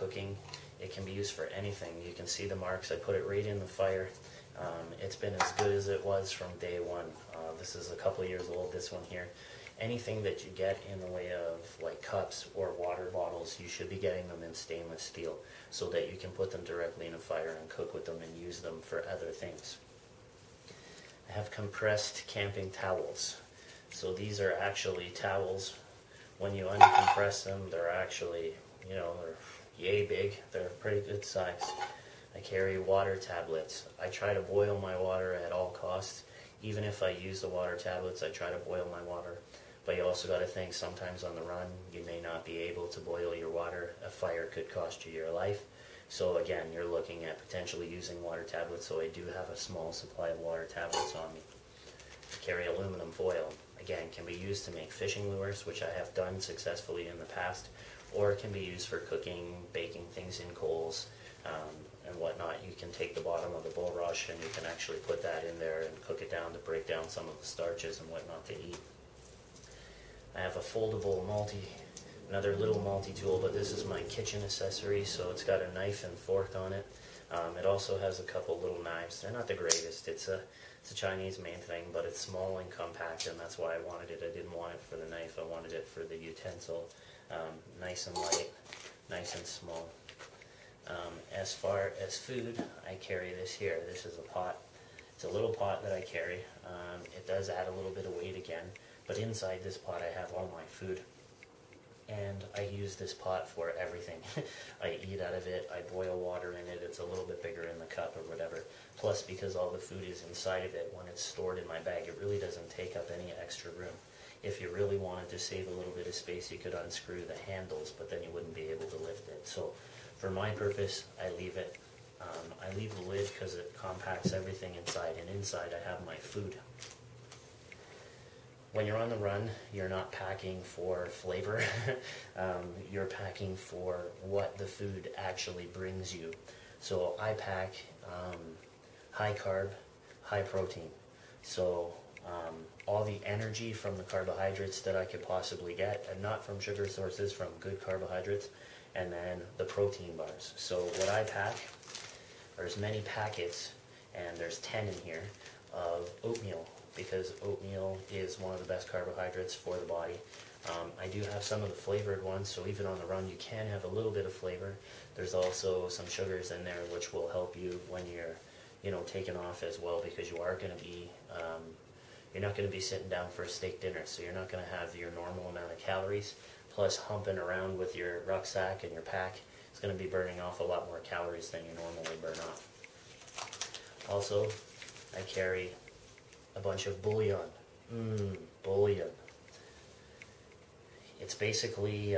cooking. It can be used for anything. You can see the marks. I put it right in the fire. It's been as good as it was from day one. This is a couple of years old, this one here. Anything that you get in the way of like cups or water bottles, you should be getting them in stainless steel so that you can put them directly in a fire and cook with them and use them for other things. I have compressed camping towels. So these are actually towels. When you uncompress them, they're actually, you know, they're yay big. They're pretty good size. I carry water tablets. I try to boil my water at all costs. Even if I use the water tablets, I try to boil my water. But you also got to think, sometimes on the run, you may not be able to boil your water. A fire could cost you your life. So again, you're looking at potentially using water tablets, so I do have a small supply of water tablets on me. I carry aluminum foil. Again, can be used to make fishing lures, which I have done successfully in the past, or it can be used for cooking, baking things in coals, and whatnot. You can take the bottom of the bulrush and you can actually put that in there and cook it down to break down some of the starches and whatnot to eat. I have a foldable another little multi-tool, but this is my kitchen accessory, so it's got a knife and fork on it. It also has a couple little knives. They're not the greatest. It's a Chinese made thing, but it's small and compact, and that's why I wanted it. I didn't want it for the knife. I wanted it for the utensil. Nice and light, nice and small. As far as food, I carry this here. This is a pot. It's a little pot that I carry. It does add a little bit of weight again, but inside this pot I have all my food. And I use this pot for everything. I eat out of it, I boil water in it, it's a little bit bigger in the cup or whatever. Plus, because all the food is inside of it, when it's stored in my bag, it really doesn't take up any extra room. If you really wanted to save a little bit of space, you could unscrew the handles, but then you wouldn't be able to lift it. So, for my purpose, I leave it. I leave the lid because it compacts everything inside, and inside I have my food. When you're on the run, you're not packing for flavor. You're packing for what the food actually brings you. So I pack high carb, high protein. So all the energy from the carbohydrates that I could possibly get, and not from sugar sources, from good carbohydrates, and then the protein bars. So what I pack, there's many packets, and there's 10 in here, of oatmeal, because oatmeal is one of the best carbohydrates for the body. I do have some of the flavored ones, so even on the run you can have a little bit of flavor. There's also some sugars in there which will help you when you're, you know, taking off as well, because you are going to be, you're not going to be sitting down for a steak dinner, so you're not going to have your normal amount of calories. Plus, humping around with your rucksack and your pack is going to be burning off a lot more calories than you normally burn off. Also, I carry a bunch of bouillon. Bouillon. It's basically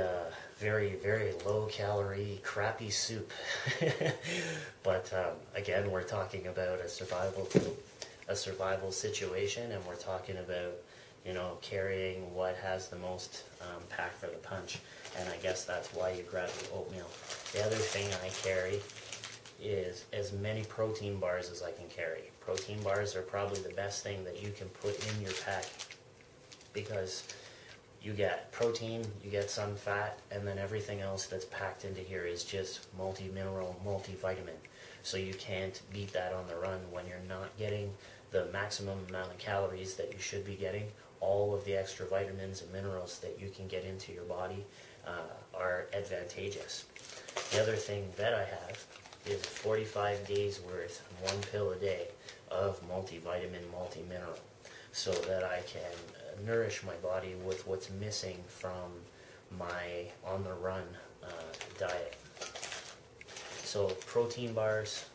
very, very low-calorie, crappy soup. But again, we're talking about a survival situation, and we're talking about, you know, carrying what has the most pack for the punch. And I guess that's why you grab the oatmeal. The other thing I carry is as many protein bars as I can carry. Protein bars are probably the best thing that you can put in your pack, because you get protein, you get some fat, and then everything else that's packed into here is just multi-mineral, multivitamin. So you can't beat that on the run when you're not getting the maximum amount of calories that you should be getting. All of the extra vitamins and minerals that you can get into your body are advantageous. The other thing that I have is 45 days worth, 1 pill a day, of multivitamin, multi-mineral, so that I can nourish my body with what's missing from my on-the-run diet. So protein bars,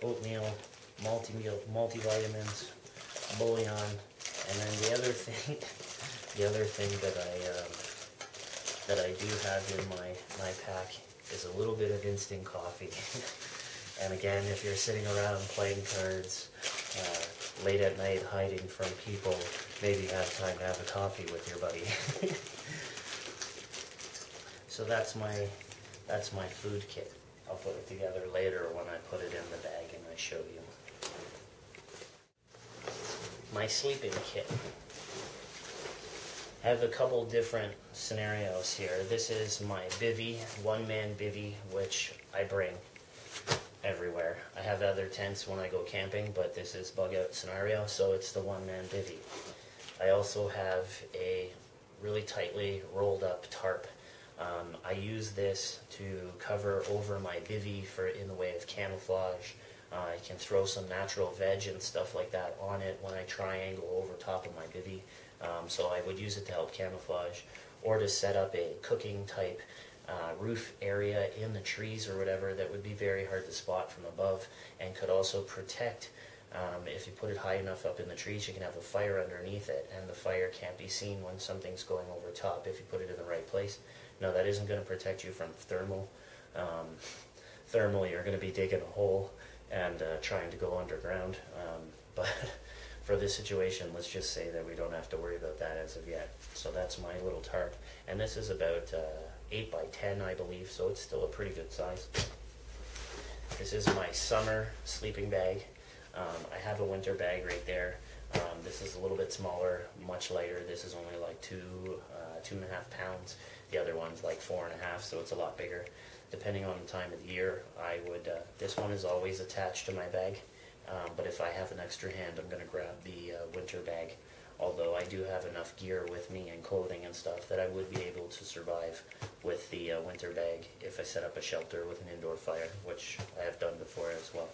oatmeal, multivitamins, bouillon, and then the other thing that I do have in my pack is a little bit of instant coffee. And again, if you're sitting around playing cards late at night hiding from people, maybe you have time to have a coffee with your buddy. So that's my food kit. I'll put it together later when I put it in the bag and I show you. My sleeping kit I have a couple different scenarios here. This is my bivvy, one-man bivvy, which I bring everywhere. I have other tents when I go camping, but this is bug out scenario, so it's the one-man bivvy. I also have a really tightly rolled up tarp. I use this to cover over my bivvy in the way of camouflage. I can throw some natural veg and stuff like that on it when I triangle over top of my bivvy. So I would use it to help camouflage, or to set up a cooking type roof area in the trees or whatever that would be very hard to spot from above, and could also protect. If you put it high enough up in the trees, you can have a fire underneath it, and the fire can't be seen when something's going over top if you put it in the right place. No, that isn't going to protect you from thermal. Thermal, you're going to be digging a hole and trying to go underground. But for this situation, let's just say that we don't have to worry about that as of yet. So that's my little tarp. And this is about 8 by 10, I believe, so it's still a pretty good size. This is my summer sleeping bag. I have a winter bag right there. This is a little bit smaller, much lighter. This is only like 2.5 pounds. The other one's like 4.5, so it's a lot bigger. Depending on the time of the year, I would. This one is always attached to my bag, but if I have an extra hand, I'm going to grab the winter bag. Although I do have enough gear with me and clothing and stuff that I would be able to survive with the winter bag if I set up a shelter with an indoor fire, which I have done before as well.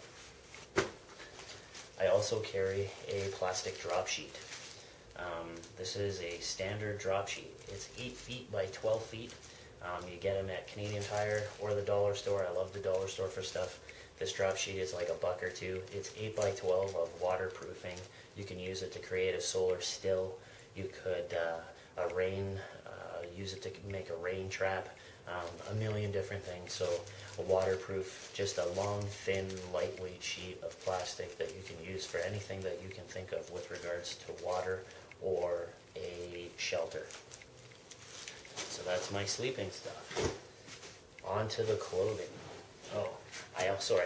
I also carry a plastic drop sheet. This is a standard drop sheet. It's 8 feet by 12 feet. You get them at Canadian Tire or the dollar store. I love the dollar store for stuff. This drop sheet is like $1 or $2. It's 8 by 12 of waterproofing. You can use it to create a solar still. You could use it to make a rain trap. A million different things. So a waterproof, just a long, thin, lightweight sheet of plastic that you can use for anything that you can think of with regards to water or a shelter. So that's my sleeping stuff. On to the clothing. Oh, I also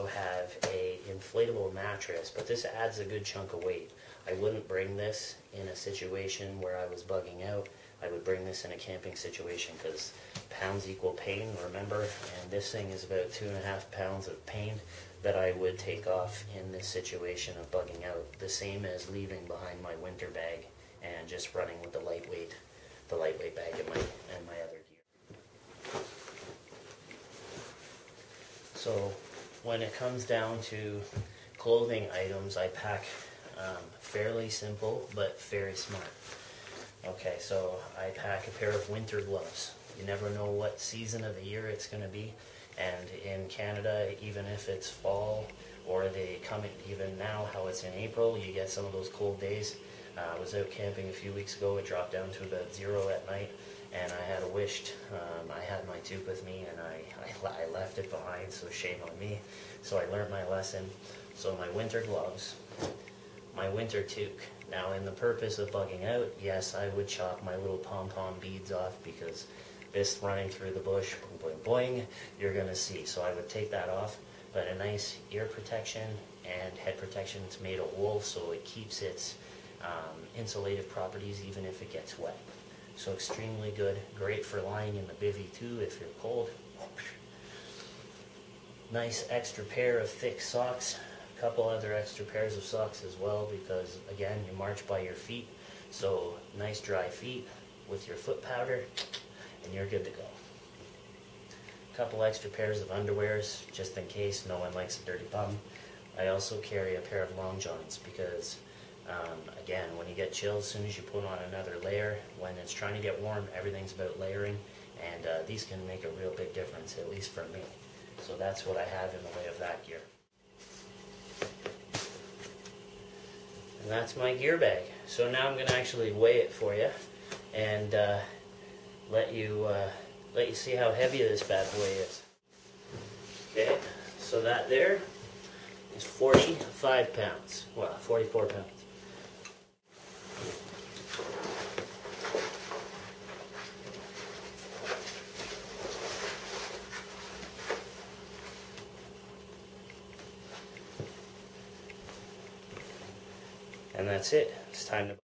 have a inflatable mattress, but this adds a good chunk of weight. I wouldn't bring this in a situation where I was bugging out. I would bring this in a camping situation because pounds equal pain, remember? And this thing is about 2.5 pounds of pain that I would take off in this situation of bugging out. The same as leaving behind my winter bag and just running with the lightweight bag and my other gear. So when it comes down to clothing items, I pack fairly simple but very smart. Okay, so I pack a pair of winter gloves. You never know what season of the year it's going to be, and in Canada, even if it's fall or they come in, even now how it's in April, you get some of those cold days. I was out camping a few weeks ago. It dropped down to about 0 at night, and I had wished I had my toque with me, and I left it behind, so shame on me. So I learned my lesson. So my winter gloves, my winter toque. Now, in the purpose of bugging out, yes, I would chop my little pom-pom beads off because this running through the bush, boing, boing, boing, you're going to see. So I would take that off, but a nice ear protection and head protection. It's made of wool, so it keeps its insulative properties even if it gets wet. So extremely good. Great for lying in the bivvy too if you're cold. Nice extra pair of thick socks. Couple other extra pairs of socks as well because again you march by your feet, so nice dry feet with your foot powder and you're good to go. Couple extra pairs of underwears just in case. No one likes a dirty bum. I also carry a pair of long johns because again, when you get chills, as soon as you put on another layer, when it's trying to get warm, everything's about layering, and these can make a real big difference, at least for me. So that's what I have in the way of that gear. And that's my gear bag. So now I'm going to actually weigh it for you and let you see how heavy this bad boy is. Okay, so that there is 45 pounds. Well, 44 pounds. And that's it. It's time to